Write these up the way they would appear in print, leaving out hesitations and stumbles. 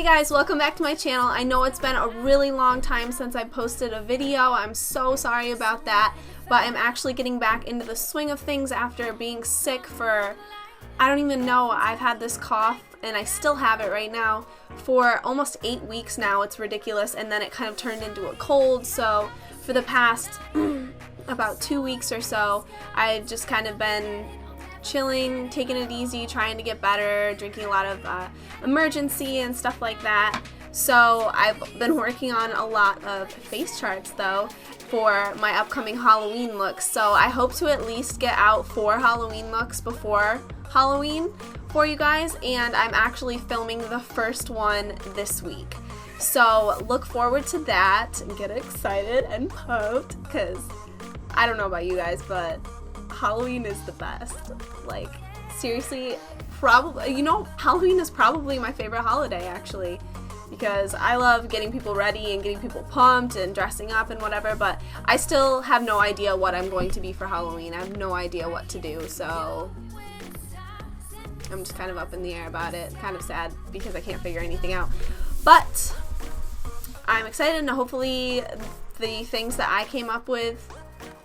Hey guys, welcome back to my channel. I know it's been a really long time since I posted a video. I'm so sorry about that, but I'm actually getting back into the swing of things after being sick for, I don't even know, I've had this cough and I still have it right now for almost 8 weeks now. It's ridiculous, and then it kind of turned into a cold, so for the past about 2 weeks or so, I've just kind of been chilling, taking it easy, trying to get better, drinking a lot of emergency and stuff like that. So I've been working on a lot of face charts though for my upcoming Halloween looks. So I hope to at least get out 4 Halloween looks before Halloween for you guys, and I'm actually filming the first one this week. So look forward to that and get excited and pumped, because I don't know about you guys, but Halloween is the best. Like, seriously, probably, you know, Halloween is probably my favorite holiday actually, because I love getting people ready and getting people pumped and dressing up and whatever, but I still have no idea what I'm going to be for Halloween. I have no idea what to do, so I'm just kind of up in the air about it. Kind of sad because I can't figure anything out, but I'm excited, and hopefully the things that I came up with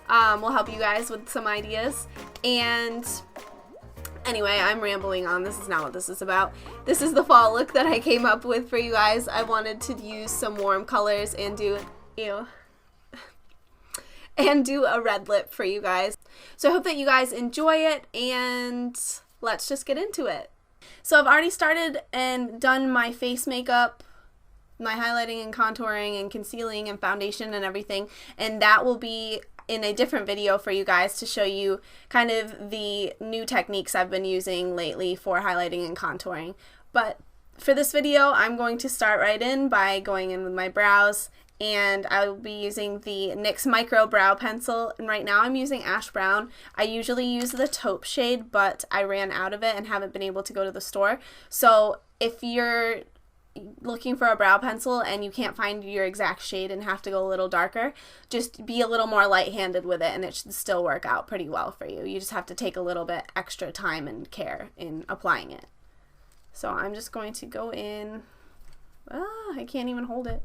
will help you guys with some ideas. And anyway, I'm rambling on. This is not what this is about. This is the fall look that I came up with for you guys. I wanted to use some warm colors and do a red lip for you guys. So I hope that you guys enjoy it, and let's just get into it. So I've already started and done my face makeup, my highlighting and contouring and concealing and foundation and everything, and that will be in a different video for you guys to show you kind of the new techniques I've been using lately for highlighting and contouring. But for this video, I'm going to start right in by going in with my brows, and I will be using the NYX Micro Brow Pencil, and right now I'm using Ash Brown. I usually use the Taupe shade, but I ran out of it and haven't been able to go to the store. So if you're looking for a brow pencil and you can't find your exact shade and have to go a little darker, just be a little more light-handed with it and it should still work out pretty well for you. You just have to take a little bit extra time and care in applying it. So I'm just going to go in. I can't even hold it.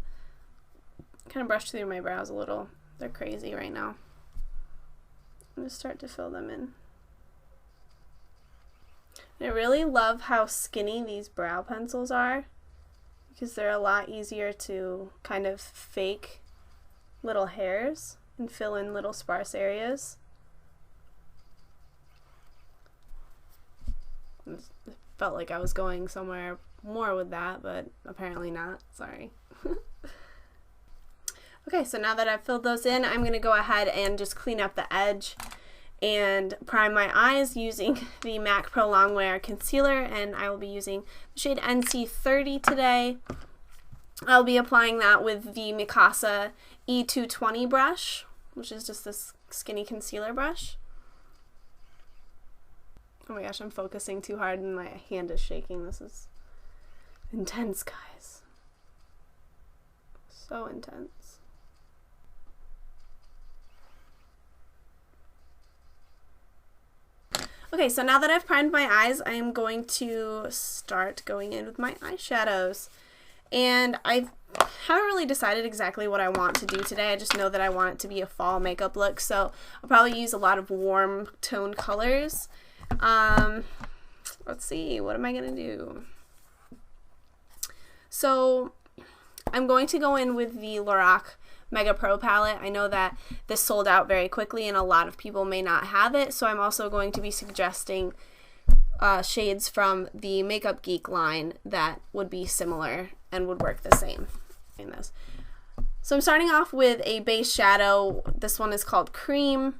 Kind of brush through my brows a little. They're crazy right now. I'm going to start to fill them in. I really love how skinny these brow pencils are, because they're a lot easier to kind of fake little hairs and fill in little sparse areas. It felt like I was going somewhere more with that, but apparently not. Sorry. Okay, so now that I've filled those in, I'm going to go ahead and just clean up the edge and prime my eyes using the MAC Pro Longwear Concealer, and I will be using the shade NC30 today. I'll be applying that with the Mikasa E220 brush, which is just this skinny concealer brush. Oh my gosh, I'm focusing too hard and my hand is shaking. This is intense, guys. So intense. Okay, so now that I've primed my eyes, I am going to start going in with my eyeshadows. And I haven't really decided exactly what I want to do today. I just know that I want it to be a fall makeup look, so I'll probably use a lot of warm tone colors. Let's see, what am I going to do? So I'm going to go in with the Lorac Mega Pro palette. I know that this sold out very quickly and a lot of people may not have it, so I'm also going to be suggesting shades from the Makeup Geek line that would be similar and would work the same in this. So I'm starting off with a base shadow. This one is called Creme,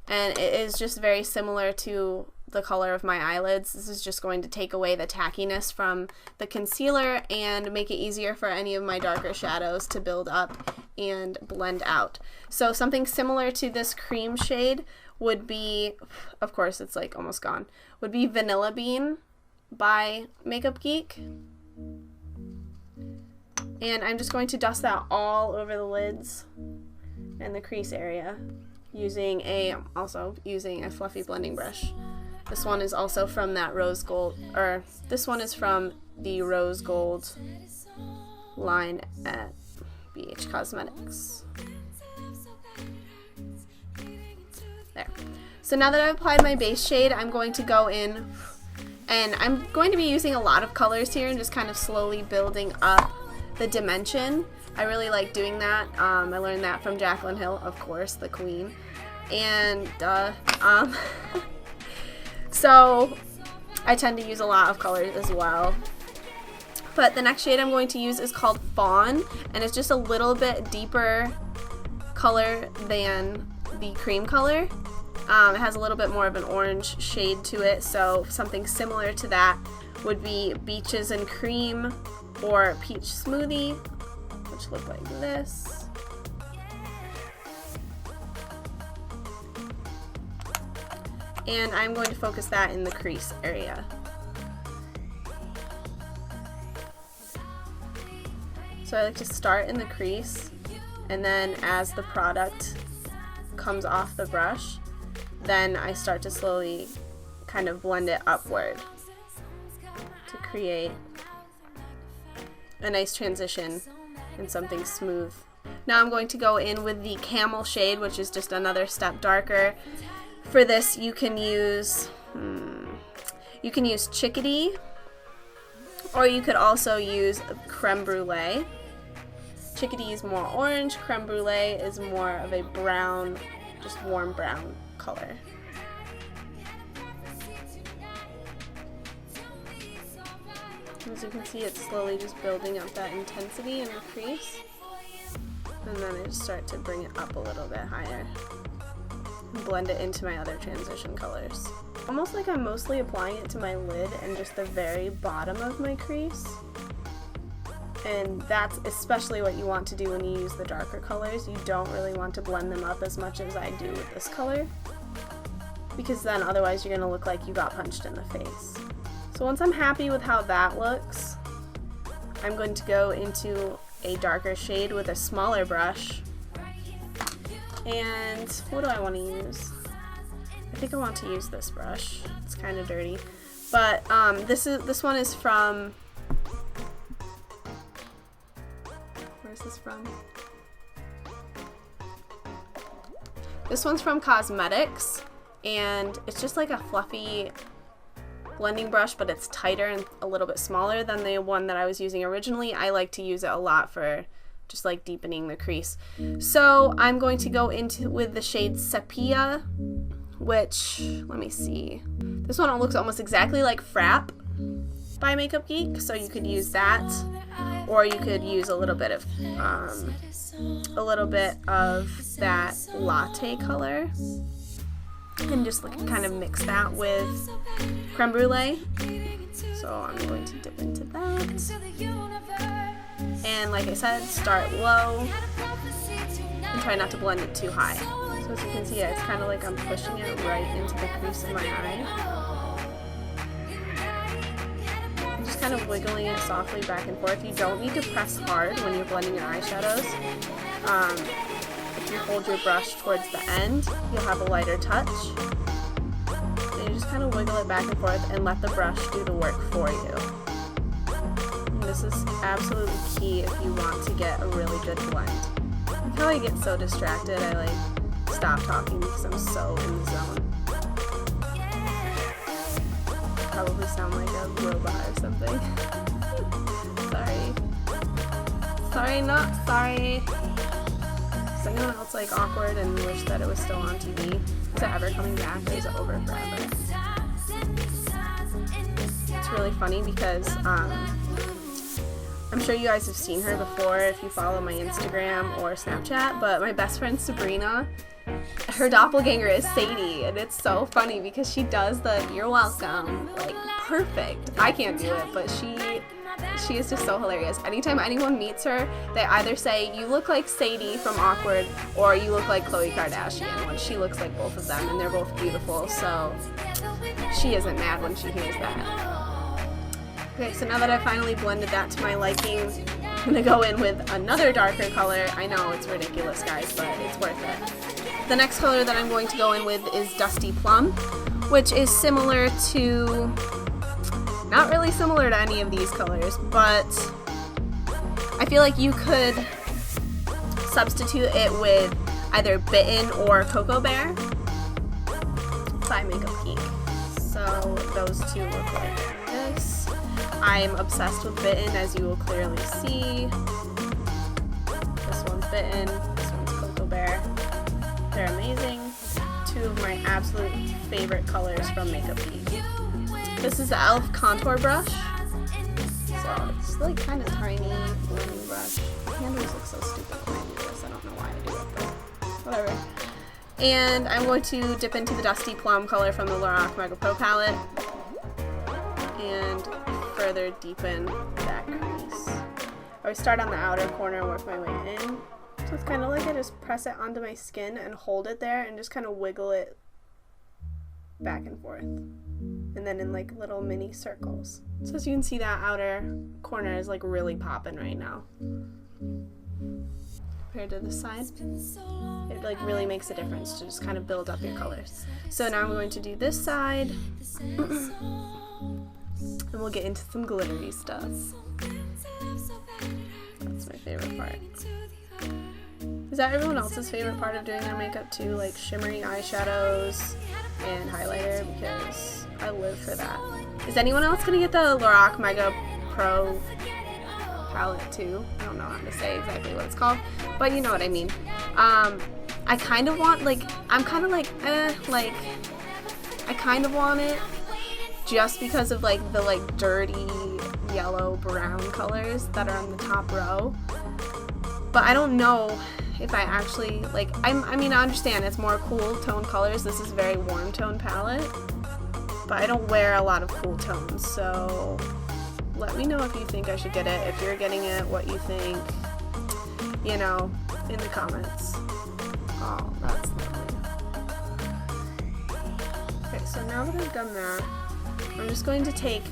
and it is just very similar to the color of my eyelids. This is just going to take away the tackiness from the concealer and make it easier for any of my darker shadows to build up and blend out. So something similar to this cream shade would be, of course it's like almost gone, would be Vanilla Bean by Makeup Geek. And I'm just going to dust that all over the lids and the crease area also using a fluffy blending brush. This one is also from that rose gold, or this one is from the rose gold line at BH Cosmetics. There. So now that I've applied my base shade, I'm going to go in, and I'm going to be using a lot of colors here and just kind of slowly building up the dimension. I really like doing that. I learned that from Jaclyn Hill, of course, the queen. And so I tend to use a lot of colors as well. But the next shade I'm going to use is called Fawn, and it's just a little bit deeper color than the cream color. It has a little bit more of an orange shade to it, so something similar to that would be Beaches and Cream or Peach Smoothie, which look like this. And I'm going to focus that in the crease area. So I like to start in the crease, and then as the product comes off the brush, then I start to slowly kind of blend it upward to create a nice transition and something smooth. Now I'm going to go in with the Camel shade, which is just another step darker. For this you can use Chickadee, or you could also use Creme Brulee. Chickadee is more orange, Creme Brulee is more of a brown, just warm brown color. As you can see, it's slowly just building up that intensity in the crease. And then I just start to bring it up a little bit higher. And blend it into my other transition colors. Almost like I'm mostly applying it to my lid and just the very bottom of my crease. And that's especially what you want to do when you use the darker colors. You don't really want to blend them up as much as I do with this color, because then otherwise you're going to look like you got punched in the face. So once I'm happy with how that looks, I'm going to go into a darker shade with a smaller brush. And what do I want to use? I think I want to use this brush. It's kind of dirty. But this one is from... Where's this from? This one's from Cosmetics, and it's just like a fluffy blending brush, but it's tighter and a little bit smaller than the one that I was using originally. I like to use it a lot for just like deepening the crease. So I'm going to go into with the shade Sepia, which, let me see. This one looks almost exactly like Frap by Makeup Geek, so you could use that, or you could use a little bit of that latte color, and just kind of mix that with Creme Brulee. So I'm going to dip into that, and like I said, start low and try not to blend it too high. So as you can see, it's kind of like I'm pushing it right into the crease of my eye. Just kind of wiggling it softly back and forth. You don't need to press hard when you're blending your eyeshadows. If you hold your brush towards the end, you'll have a lighter touch. And you just kind of wiggle it back and forth and let the brush do the work for you. And this is absolutely key if you want to get a really good blend. Look how I get so distracted. I like stop talking because I'm so in the zone. Probably sound like a robot or something. Sorry, not sorry. Does anyone else like Awkward and wish that it was still on TV? Is it ever coming back, or is it over forever? It's really funny because I'm sure you guys have seen her before if you follow my Instagram or Snapchat, but my best friend Sabrina, her doppelganger is Sadie, and it's so funny because she does the "you're welcome" like perfect. I can't do it, but she is just so hilarious. Anytime anyone meets her, they either say, "You look like Sadie from Awkward," or "You look like Khloe Kardashian," when she looks like both of them, and they're both beautiful, so she isn't mad when she hears that. Okay, so now that I finally blended that to my liking, I'm gonna go in with another darker color. I know it's ridiculous, guys, but it's worth it. The next color that I'm going to go in with is Dusty Plum, which is similar to Not really similar to any of these colors, but I feel like you could substitute it with either Bitten or Cocoa Bear by Makeup Geek. So those two look like this. I'm obsessed with Bitten, as you will clearly see. This one's Bitten, this one's Cocoa Bear. They're amazing. Two of my absolute favorite colors from Makeup Geek. This is the e.l.f. contour brush. So it's like kind of tiny blending brush. My handles look so stupid when I do this. I don't know why I do it, but whatever. And I'm going to dip into the Dusty Plum color from the Lorac Mega Pro palette and further deepen that crease. I would start on the outer corner and work my way in. So it's kind of like I just press it onto my skin and hold it there and just kind of wiggle it back and forth. And then in like little mini circles. So as you can see, that outer corner is like really popping right now. Compared to this side, it like really makes a difference to just kind of build up your colors. So now I'm going to do this side, and we'll get into some glittery stuff. That's my favorite part. Is that everyone else's favorite part of doing their makeup too? Like shimmering eyeshadows and highlighter, because I live for that. Is anyone else gonna get the Lorac Mega Pro palette too? I don't know how to say exactly what it's called, but you know what I mean. I kind of want, like, I'm kind of like, I kind of want it just because of like the like dirty yellow brown colors that are on the top row. But I don't know if I actually, like, I mean, I understand it's more cool tone colors. This is a very warm tone palette, but I don't wear a lot of cool tones, so let me know if you think I should get it, if you're getting it, what you think, you know, in the comments. Oh, that's lovely. Okay, so now that I've done that, I'm just going to take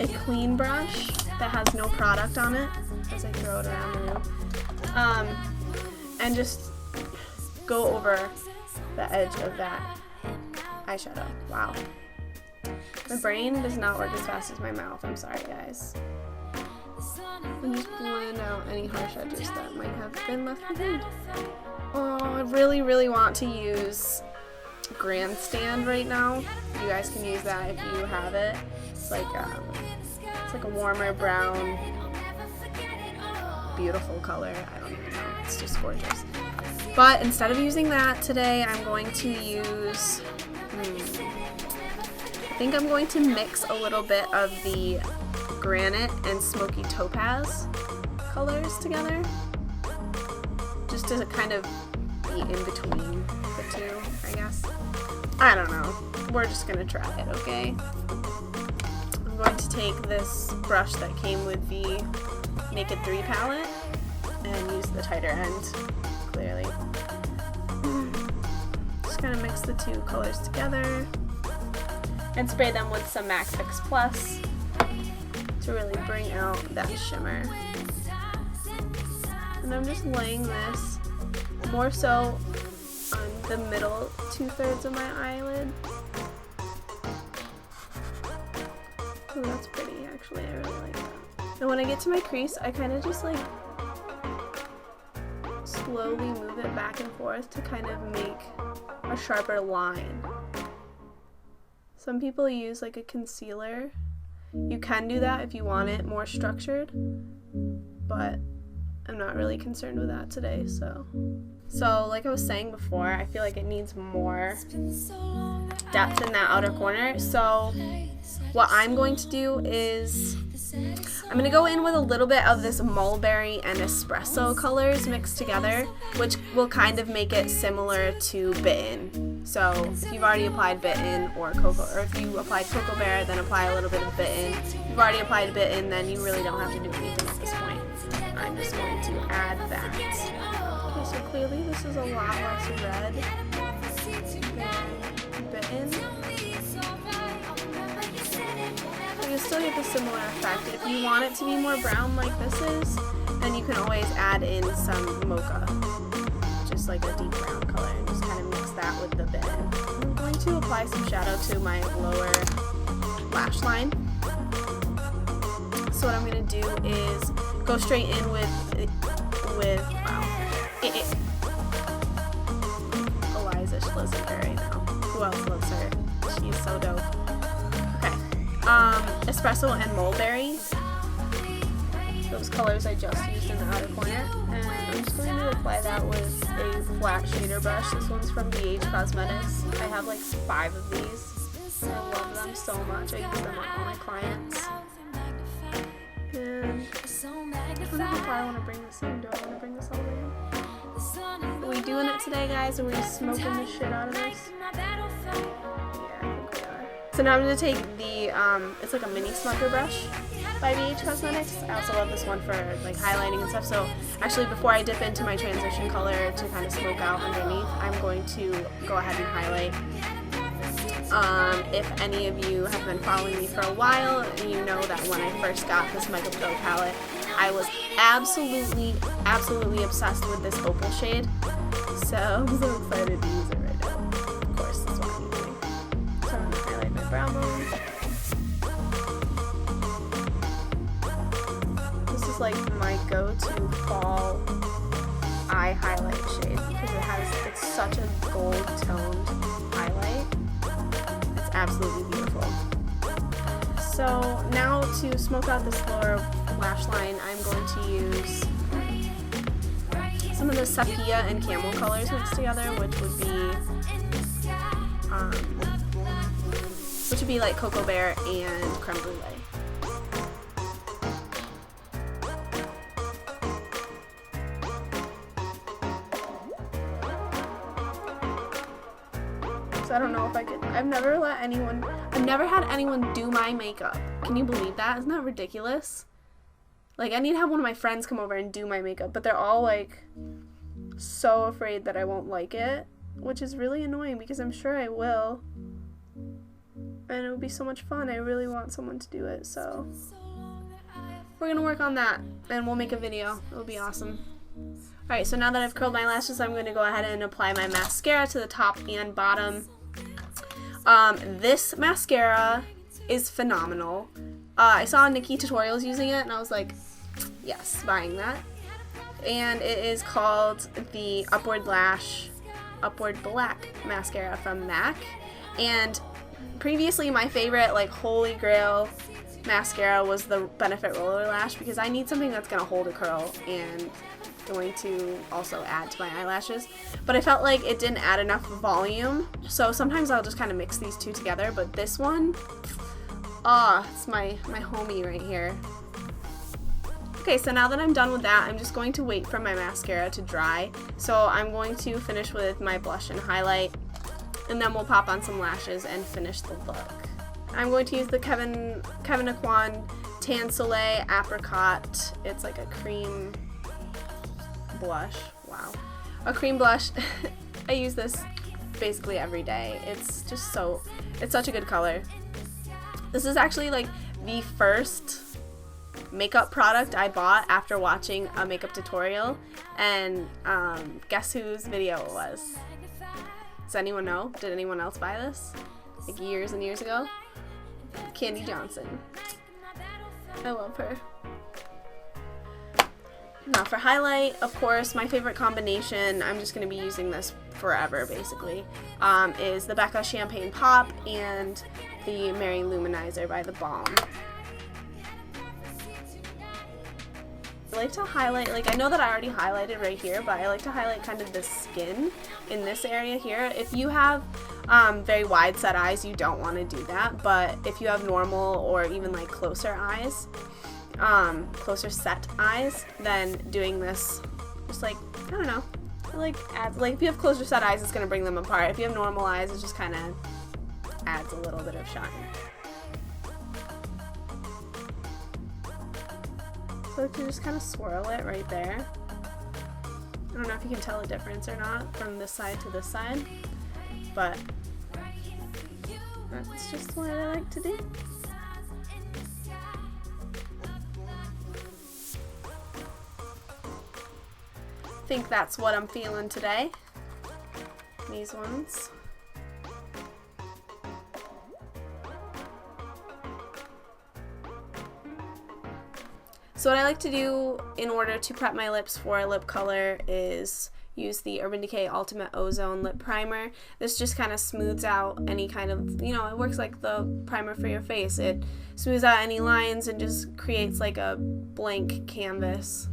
a clean brush that has no product on it, as I throw it around the room, and just go over the edge of that eyeshadow. Wow. My brain does not work as fast as my mouth. I'm sorry, guys. And just blend out any harsh edges that might have been left behind. Oh, I really, really want to use Grandstand right now. You guys can use that if you have it. It's like a warmer brown, beautiful color. I don't even know. It's just gorgeous. But instead of using that today, I'm going to use, I think I'm going to mix a little bit of the Granite and Smoky Topaz colors together, just to kind of be in between the two, I guess. I don't know. We're just gonna try it, okay? I'm going to take this brush that came with the Naked 3 palette and use the tighter end, clearly. Just gonna mix the two colors together and spray them with some MAC Fix Plus to really bring out that shimmer. And I'm just laying this more so on the middle 2/3 of my eyelid. Oh, that's pretty, actually. I really like that. And when I get to my crease, I kind of just like slowly move it back and forth to kind of make a sharper line. Some people use like a concealer. You can do that if you want it more structured, but I'm not really concerned with that today, so like I was saying before, I feel like it needs more depth in that outer corner. So what I'm going to do is I'm going to go in with a little bit of this mulberry and espresso colors mixed together, which will kind of make it similar to Bitten. So if you've already applied Bitten or if you applied Cocoa Bear, then apply a little bit of Bitten. If you've already applied Bitten, then you really don't have to do anything at this point. I'm just going to add that. Okay, so clearly this is a lot less red than Bitten. You still get the similar effect. If you want it to be more brown like this is, then you can always add in some mocha, just like a deep brown color, and just kind of mix that with the Bitten. I'm going to apply some shadow to my lower lash lash line. So what I'm gonna do is go straight in with wow. Eliza, she lives in her right now. Who else loves her? She's so dope. Okay. Espresso and mulberry. Those colors I just used in the outer corner. And I'm just going to apply that with a flat shader brush. This one's from BH Cosmetics. I have like 5 of these. I love them so much. I use them on all my clients. And I don't know if I want to bring this in. Do I want to bring this all in? Are we doing it today, guys? Are we smoking the shit out of this? Yeah, I think we are. So now I'm going to take the, it's like a mini smudger brush by BH Cosmetics. I also love this one for like highlighting and stuff. So actually before I dip into my transition color to kind of smoke out underneath, I'm going to go ahead and highlight. If any of you have been following me for a while, you know that when I first got this Mega Pro palette, I was absolutely obsessed with this opal shade. So I'm so excited to use it right now. Of course, that's what I'm using. So I'm going to highlight my brow bone. This is like my go-to fall eye highlight shade because it's such a gold toned highlight. It's absolutely beautiful. So now to smoke out this lower lash line, I'm going to use some of the sepia and camel colors mixed together, which would be like Cocoa Bear and Creme Brulee. So I don't know if I could. I've never had anyone do my makeup. Can you believe that? Isn't that ridiculous? Like, I need to have one of my friends come over and do my makeup, but they're all like so afraid that I won't like it, which is really annoying because I'm sure I will. And it would be so much fun. I really want someone to do it, so we're gonna work on that and we'll make a video. It'll be awesome. Alright, so now that I've curled my lashes, I'm going to go ahead and apply my mascara to the top and bottom. This mascara is phenomenal. I saw Nikki tutorials using it and I was like, yes, buying that. And it is called the Upward Black mascara from MAC. And previously my favorite, like, holy grail mascara was the Benefit Roller Lash because I need something that's going to hold a curl and going to also add to my eyelashes, but I felt like it didn't add enough volume, so sometimes I'll just kind of mix these two together. But this one, it's my homie right here. Okay, so now that I'm done with that, I'm just going to wait for my mascara to dry. So I'm going to finish with my blush and highlight, and then we'll pop on some lashes and finish the look. I'm going to use the Kevyn Aucoin Tan Soleil Apricot. It's like a cream blush. Wow. A cream blush. I use this basically every day. It's just it's such a good color. This is actually like the first makeup product I bought after watching a makeup tutorial, and guess whose video it was? Does anyone know? Did anyone else buy this? Like years and years ago? Candy Johnson. I love her. Now for highlight, of course, my favorite combination, I'm just going to be using this forever basically, is the Becca Champagne Pop and the Mary Lou-Manizer by the Balm. I like to highlight, like, I know that I already highlighted right here, but I like to highlight kind of the skin in this area here. If you have very wide set eyes, you don't want to do that, but if you have normal or even like closer eyes, closer set eyes, then doing this just like, I don't know, like adds, like if you have closer set eyes, it's going to bring them apart. If you have normal eyes, it just kind of adds a little bit of shine. So you just kind of swirl it right there. I don't know if you can tell a difference or not from this side to this side, but that's just what I like to do. I think that's what I'm feeling today. These ones. So what I like to do in order to prep my lips for a lip color is use the Urban Decay Ultimate Ozone Lip Primer. This just kind of smooths out any kind of, you know, it works like the primer for your face. It smooths out any lines and just creates like a blank canvas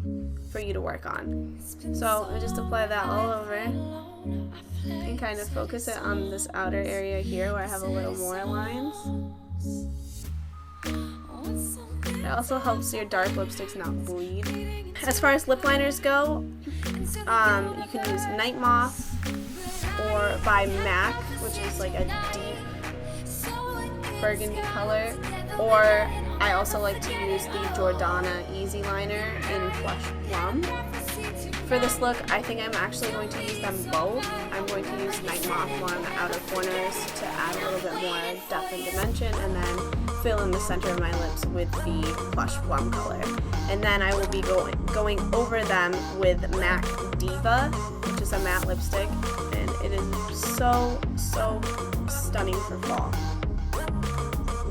for you to work on. So I just apply that all over and kind of focus it on this outer area here where I have a little more lines. It also helps your dark lipsticks not bleed. As far as lip liners go, you can use Nightmoth or by MAC, which is like a deep burgundy color, or I also like to use the Jordana Easy Liner in Plush Plum. For this look, I think I'm actually going to use them both. I'm going to use Nightmoth more on the outer corners to add a little bit more depth and dimension, and then fill in the center of my lips with the Plush Plum color. And then I will be going over them with MAC Diva, which is a matte lipstick, and it is so stunning for fall.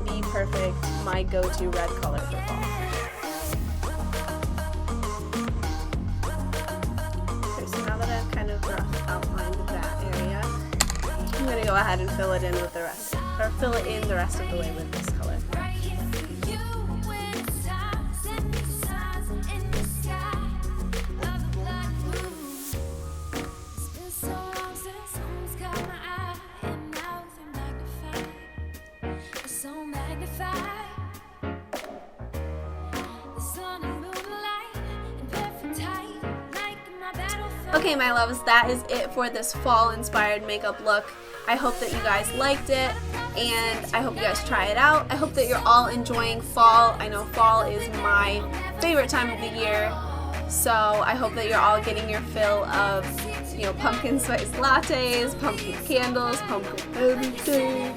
The perfect, my go-to red color for fall. Kind of rough outline of that area, I'm going to go ahead and fill it in with the rest, or fill it in the rest of the way with this color. Okay, my loves, that is it for this fall-inspired makeup look. I hope that you guys liked it, and I hope you guys try it out. I hope that you're all enjoying fall. I know fall is my favorite time of the year, so I hope that you're all getting your fill of, you know, pumpkin spice lattes, pumpkin candles, pumpkin everything,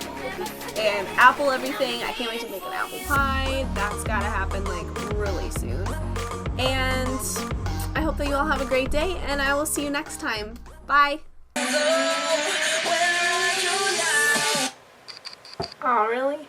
and apple everything. I can't wait to make an apple pie. That's gotta happen like really soon. And I hope that you all have a great day, and I will see you next time. Bye. Oh, really?